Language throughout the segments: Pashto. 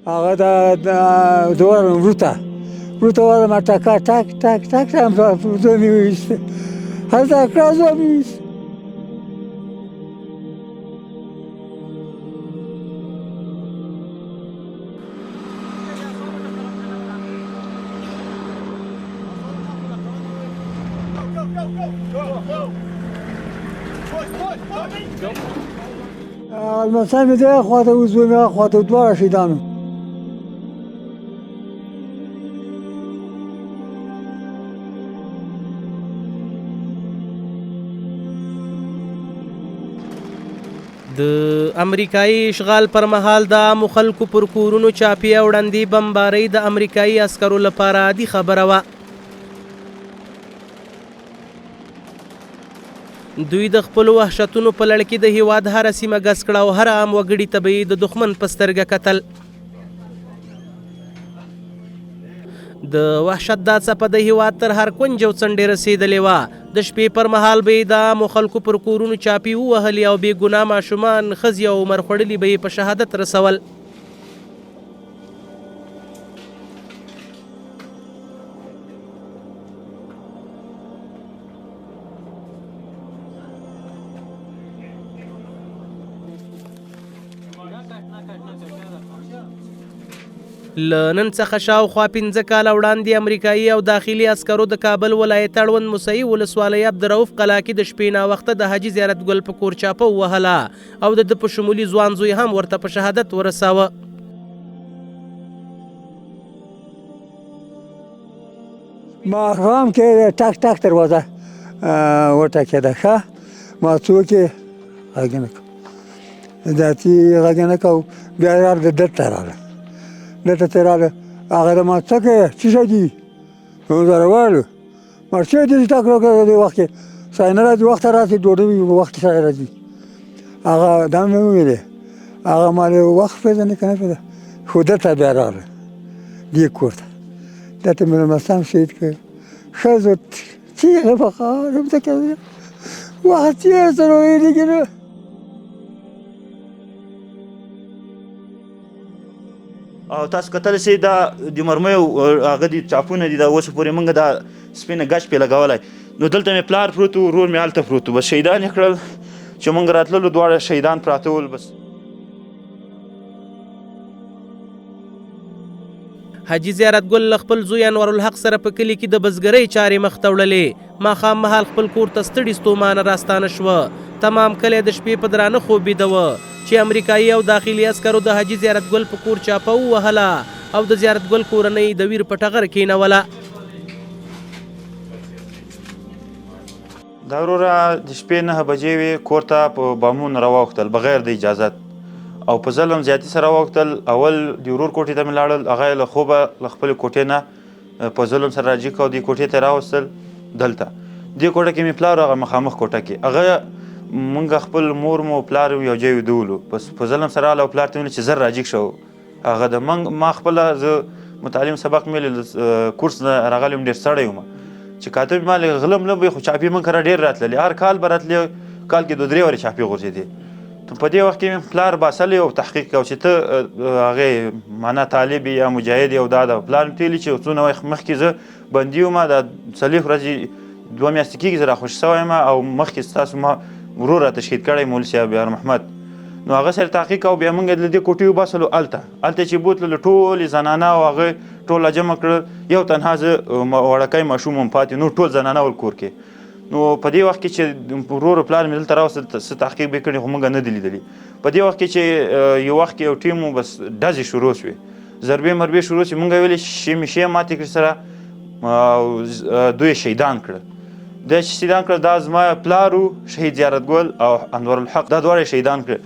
هغه د ورغلم وروته ورغلم ټکا ټک ټک ټک زوی مې وویسته هلته کړه زوی مې وویسته. لمسی مې دغه خواته و زوی مې هغه خواته و دواړه شهیدان وو. د امریکایي اشغال پر مهال د عامو خلکو پر کورونو چاپی او وړاندې بمبارۍ د امریکایي عسکرو لپاره عادي خبره وه. دوی د خپلو وحشتونو په لړ کې د هیواد هره سیمه ګز کړه او هر عام وګړي ته به یې د دښمن په سترګه کتل. د وحشت دا څپه د هیواد تر هر کونج او څنډې رسېدلې وه. د شپې پر مهال به یې د عامو خلکو پر کورونو چاپی ووهلې او بې ګناه ماشومان، ښځې او عمر خوړلي به یې په شهادت رسول. له نن څخه شاوخوا 15 کاله وړاندې امریکایي او داخلي عسکرو د کابل ولایت اړوند موسهي ولسوالۍ عبدالرؤف قلعه کې د شپې ناوخته د حاجي زیارت ګل په کور چاپه ووهله او د ده په شمولي ځوان زوی هم ورته په شهادت ورساوه. ماښام کې ټک ټک دروازه وټکېده. ښه ما څوک یې غږ نه کړ، داتې غږ نه کو. بیا راغله دلته راغله دلته ترې راغله هغه د ما څه کوې څه شی دي زورواړو ما څه دي زده کړه دې وخت کې سړی نه راځي وخته راسي ډوډۍ وخت کې سړی راځي. هغه دا مې وویلې هغه ما وخت پېژنې که نه پېژنې خو دلته بیا راغله دې کور ته دلته مې لمسام شهید کړ. ښځو چیغې په خاورو ته کېدې وخت یې سره ویلې که نه. او تاسو کتلی سئ دا د مرمیو هغه دي چاپونه دي دا اوسه پورې موږ دا سپینه ګچ پې لګولی نو دلته مې پلار پروت و ورور مې هلته پروت و بس شهیدان یې کړل چې موږ راتللو دواړه شهیدان پراته ول. بس حاجي زیارت ګل له خپل زوی انوارالحق سره په کلي کې د بزګرۍ چارې مخ ته وړلې. ماښام مهال خپل کور ته ستړي ستومانه راستانه شوه. تمام کلی د شپې په درانه خوب بیده وه چې امریکایي او داخلي عسکرو د حاجي زیارت ګل په کور چاپه ووهله او د زیارت ګل کورنۍ د ویر په ټغر کېنوله. دا وروره د شپې 9 بجې وې کور ته په بامونو راواوښتل بغیر د اجازت او په ظلم زیاتي سره واوښتل. اول د ورور کوټې ته مې لاړل هغه یې له خوبه له خپلې کوټې نه په ظلم سره راجګ کړ او دې کوټې ته یې راوستل. دلته دې کوټه کې مې پلار هغه مخامخ کوټه کې هغه مونږ خپل مور مو پلار یو ځای ویدولو بس په ظلم سره راغله او پلار ته ویل چې زر راجګ شو. هغه د ما خپله زه متعلم سبق مې کورس نه راغلی وم ډېر ستړی وم چې کاته مې ما غلم نه وی خو چاپې موږ کره ډېر راتللې هر کال به راتلې کال کې 2-3 ورې چاپې غورځېدې. په دې وخت کې مې پلار باسلی او تحقیق کو چې ته هغې معنا طالب یا مجاهد یو دا ده. پلار مې ویلي چې څونه وخت مخکې زه بندي وم دا 4 ورځې 2 میاشتې کېږي زه راخوشي سوی یم او مخکې ستاسو ما ورور راته شهید کړی مولوي صاحب یار محمد. نو هغه سره تحقیق او بیا موږ له دې کوټې وباسلو هلته چې بوتلو ټولې زنانه او هغه ټول راجمع کړل یو تنها زه وړکی ماشوم وم پاتې نور ټول زنانه ول کور کې. نو په دې وخت کې چې ورور پلار مې دلته راوستل څه تحقیق به یې کړی خو موږ نه دي لیدلي. په دې وخت کې چې یو وخت کې یو ټیم و بس ډزې شروع شوې ضربې مربې شروع شوې موږ ویلې شیمې شی ماتې کړې سره او دوی شهیدان کړل. دا چې شهیدان کړل دا زما پلار و شهید زیارت ګل او انوارالحق دا دواړه شهیدان کړل.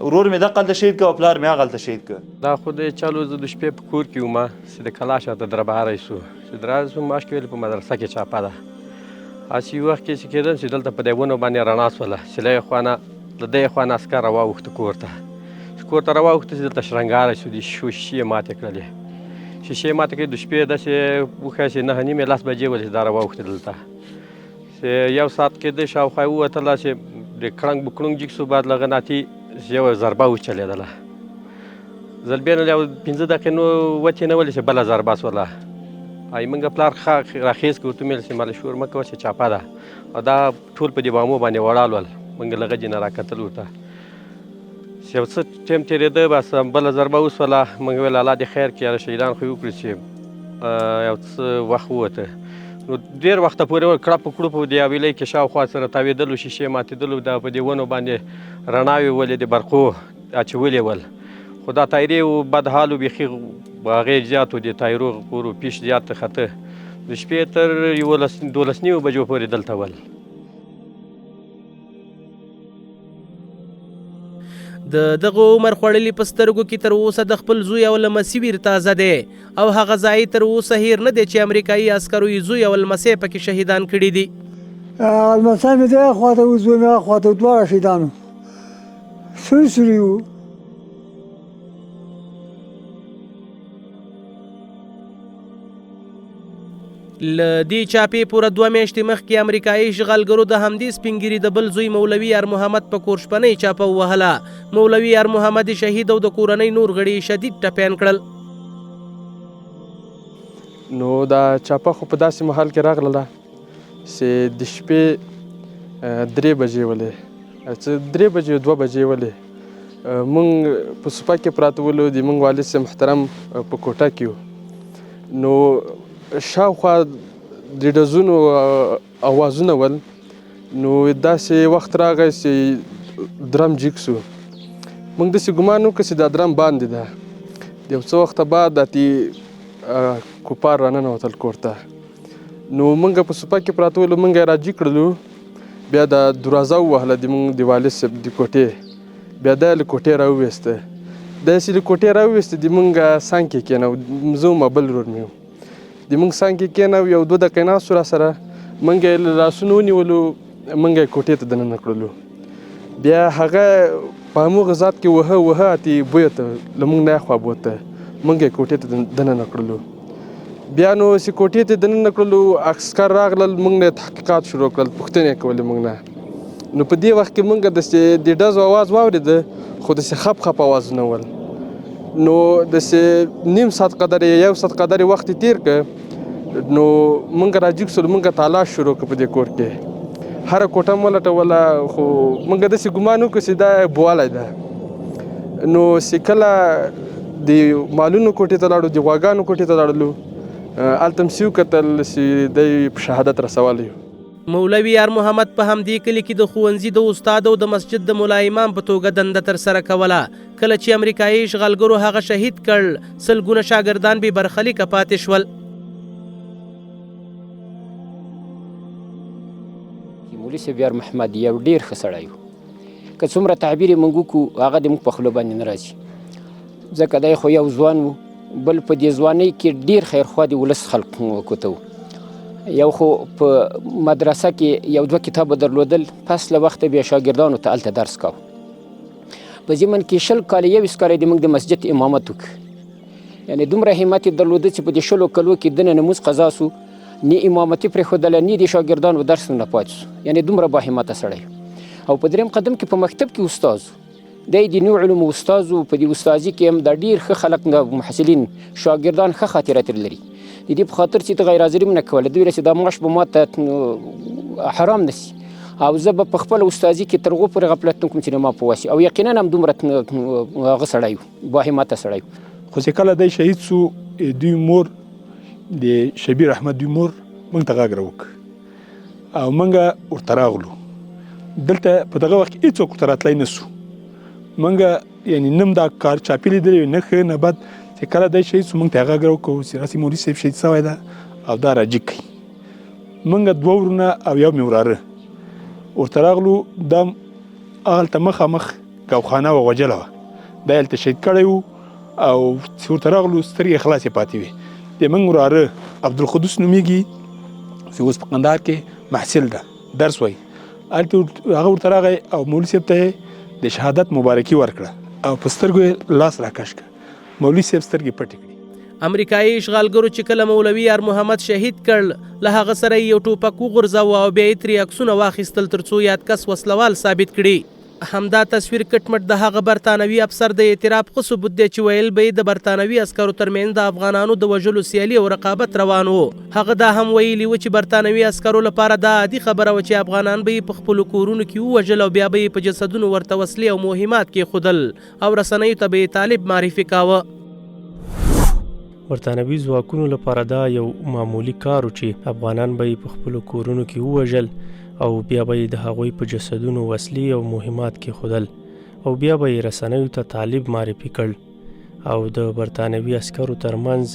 ورور مې دغلته شهید کړ او پلار مې هغلته شهید کړ. دا خو د چلو زه د شپې په کور کې وم چې د کلا شاته در بهر شو چې در شو ماشک ویلې په مدرسه کې چاپه ده هسې یو وخت کې چې کېدل چې دلته په دې ونو باندې رڼا شوله چې له یوې خوا نه له دې خوا نه عسکر راواوښته کور ته چې کور ته راواوښته چې دلته شرنګاره شو د شیشې یې ماتې کړلې شیشې یې ماتې کړې د شپې داسې وښه چې 9:30 10 بجې ولې چې دا راواوښته دلته چې یو ساعت کېده شاوخوا یې ووتله چې د کړنګ بکړنګ جګ شو بعد له هغه ناتې یو ضربه وچلېدله زلبېنه یو 15 دقیقې نو وچې نه ولې چې بله ضربه سوله ای موږ پلار راخیز کړو ورته ویل چې ماله شور مه کوه چې چاپه ده او دا ټول په دې بامو باندې وړال ول موږ له غجې نه راکتل ورته چې یو څه ټایم تېرېده بس بله ضربه وسوله موږ ویل الله دې خیر کړي یاره شهیدان خو یې وکړي چې یو څه وخت ووته نو ډېر وخته پورې کړپو کړپو د حویلۍ کې شاوخوا سره تاوېدلو شیشې ماتېدلو دا په دې ونو باندې رڼاوې ولې د برقو اچولې ول خو دا تایرې و بد حال و بیخي هغې زیات و د تایرو پورو پیش زیات خطه د شپې تر 12 بجو پورې دلته ول د دغه عمر خوړلي په سترګو کې تر اوسه د خپل زوی او لمسي ویر تازه دی او هغه ځای تر اوسه هیر نه دی چې امریکایي عسکرو یې زوی او لمسی پکې شهیدان کړي دي لمسی مې دغه خواته و زوی مې هغه خواته دواړه شهیدان وو سوري سوري وو له دې چاپې پوره 2 میاشتې مخکې امریکایي اشغالګرو د همدې سپینګیري د بل زوی مولوي یار محمد په کور شپنۍ چاپه ووهله مولوي یار محمد شهید او د کورنۍ نور غړي شدید ټپیان کړل نو دا چاپه خو په داسې محل کې راغله چې د شپې 3 بجې ولې 3 بجې 2 بجې ولې موږ په صفه کې پراته ولو د موږ والد صاحب محترم په کوټه کې نو شاوخوا د ډزونو اوازونه ول نو داسې وخت راغی چې درم جګ سو موږ داسې ګمان وکړو چې دا درم باندې ده د یو څه وخته بعد داتې کوپار راننوتل کور ته نو موږ په صفه کې پراته ولو موږ یې راجګ کړلو بیا د دروازه ووهله د موږ د والد صاحب د کوټې بیا دا له کوټې راوویسته داسې له کوټې راوویسته د موږ څنګ کې کېنو زه ما بل ورور مې د موږ څنګ کې کېنو یو 2 دقیقې ناست را سره موږ یې له لاسونو ونیولو موږ یې کوټې ته دننه کړلو بیا هغه په همغه ذات کې وهه اتې بویه ته له موږ نه اخوا بوته موږ یې کوټې ته دننه کړلو بیا نو چې کوټې ته دننه کړلو عسکر راغلل موږ نه تحقیقات شروع کړل پوښتنې یې کولې موږ نه نو په دې وخت کې موږ د ډزو اواز واورېده خو داسې خپ خپ اوازونه ول نو داسې نیم ساعت قدر یو ساعت قدر وخت تیر که نو موږ راجګ سولو موږ تلاش شروع کړو په دې کور کې هره کوټه مو لټوله خو موږ داسې ګمان وکړو چې دا بوالی ده نو چې کله د مالونو کوټې ته لاړو د غواګانو کوټې ته لاړلو هلته م سیو کتل چې دی په شهادت رسولی مولوي یار محمد په همدې کلي کې د ښوونځي د استاد او د مسجد د ملا امام په توګه دنده ترسره کوله کله چې امریکایي اشغالګرو هغه شهید کړ سلګونه شاګردان بې برخلیکه پاتې شول مولوي صاحب یار محمد یو ډېر ښه سړی و که څومره تعبیر یې موږ وکړو هغه د موږ په خوله باندې نه راځي ځکه دی خو یو ځوان و بل په دې ځوانۍ کې ډېر خیرخوا د ولس خلکو ته و یو خو په مدرسه کې یو 2 کتابه درلودل پس له وخته بیا شاګردانو ته هلته درس کاوه په ضمن کې 20 کاله 21 کاله د موږ د مسجد امامت وکړ یعنې دومره همت یې درلوده چې په دې 20 کلو کې دنه نموز قضا سو نه امامتي پرېښودله نه د شاګردانو درس نه پاتې سو یعنې دومره باهمته سړی او په درېیم قدم کې په مکتب کې استاد دی د نوع علومو استاد و په دې استازي کې هم دا ډېر ښه خلک محصلین شاګردان ښه خاطرات لري د دې په خاطر چې ته غیر حاضري م نه کوله دوی چې دا معاش به ما ته حرام نه سي او زه به په خپله استازي کې تر هغو پورې غفلت نه کوم چې نه ما په واسي او یقینا هم دومره هغه سړی و باهمته سړی و خو چې کله دی شهید سو دوی مور د شبیر احمد دوی مور موږ ته غږ راوکړ او موږ ورته راغلو دلته په دغه وخت کې هېڅوک ورته راتلی نه سو موږ یعنې نم دا کار چاپي لیدلی نه ښه نه بد چې کله دی شهید سو موږ ته هغه غږ راوکړو چې راسې مولوي صاحب شهید سوی ده او دا راجګ کوي موږ 2 ورونه او یو مې وراره ورته راغلو دا هلته مخامخ ګوخانه وغوجله وه دا یې هلته شهید کړی و او چې ورته راغلو سترګې خلاصې پاتې وې د موږ وراره عبدالقدوس نومیږي چې اوس په قندهار کې محصل ده درس وایي هلته هغه ورته راغی او مولوي صاحب ته د شهادت مبارکي ورکړه او په سترګو یې لاس راکش کړه مولوي صاحب سترګې پټې کړې امریکایي اشغالګرو چې کله مولوي یار محمد شهید کړ له هغه سره یې یو ټوپک وغورځاوه او بیا یې ترې عکسونه واخیستل تر څو یاد کس وسلوال ثابت کړي همدا تصویر کټمټ د هغه برتانوي افسر د اعتراف خو ثبوت دی چې ویل به د برتانوي عسکرو ترمنځ د افغانانو د وژلو سیالي او رقابت روان و. هغه دا هم ویلي و چې برتانوي عسکرو لپاره دا عادي خبره و چې افغانان به په خپلو کورونو کې ووژل او بیا به په جسدونو ورته وسلې او مهمات کېښودل او رسنیو ته به یې طالب معرفي کاوه. برتانوي ځواکونو لپاره دا یو معمولی کار و چې افغانان به په خپلو کورونو کې ووژل او بیا به د هغوی په جسدونو وسلې او مهمات کېښودل او بیا به یې رسنیو ته طالب معرفي کړ او د برتانوي عسکرو ترمنځ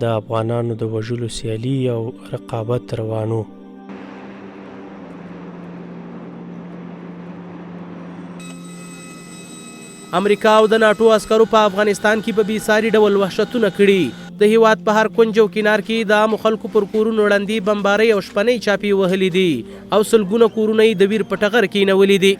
د افغانانو د وژلو سیالي او رقابت روان و. امریکا او د ناټو عسکرو په افغانستان کې په بېساري ډول وحشتونه کړي. د هیواد په هر کونج او کنار کې د عامو خلکو پر کورونو ړندې بمبارۍ او شپنۍ چاپې وهلې دي او سلګونه کورونه یې د ویر په ټغر کېنولي دي.